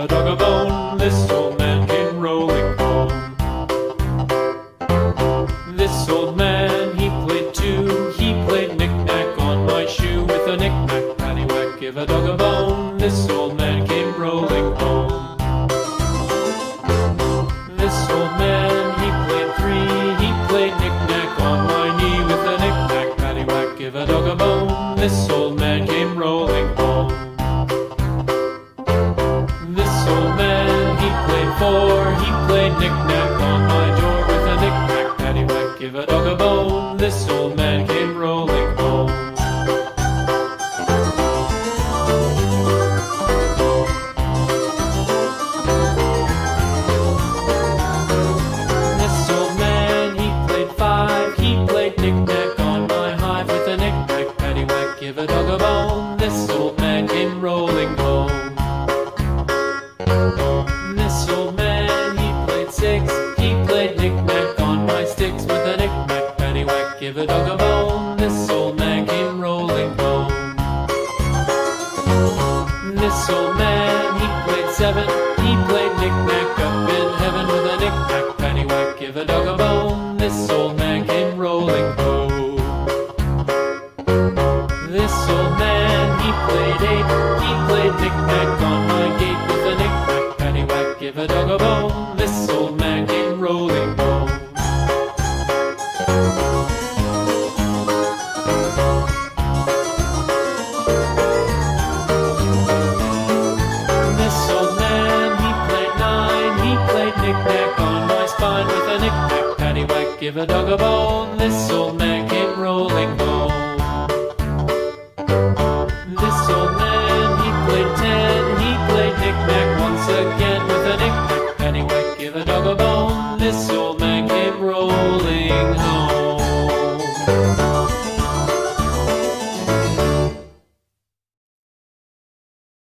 a dog a bone. This old man came rolling home. This old man, he played too. He played knick-knack on my shoe. With a knick-knack, paddywhack, give a dog a bone. This old man came rolling home. This old man, he played three. He played knick-knack on my knee. With a knick-knack, paddywhack, give a dog a bone. This old man came rolling home. This old man, he played four. He played knick-knack on my door. With a knick-knack, paddywhack, give a dog a bone. This old man came rolling home. This old man, he played five. He played knick-knack on my hive. With a knick-knack, paddywhack, give a dog a bone. This old man came rolling home. This old man, he played six. He played knick-knack on my sticks. With a knick-knack, paddywhack, give a dog a bone. This old man came rolling home. This old man, he played seven. He played knick-knack up in heaven. With a knick-knack, paddywhack, give a dog a bone. This old man came rolling home. This old man, he played eight. He played knick-knack on my gate. With a knick-knack, paddywhack, give a dog a bone. This old man came rolling home. This old man, he played nine. He played knick-knack on my spine. With a knick-knack, paddywhack, give a dog a bone. This old man came rolling home. This old man, he played ten. He played knick-knack once again. With a knick-knack, paddywhack, give a dog a bone. This old man came rolling home.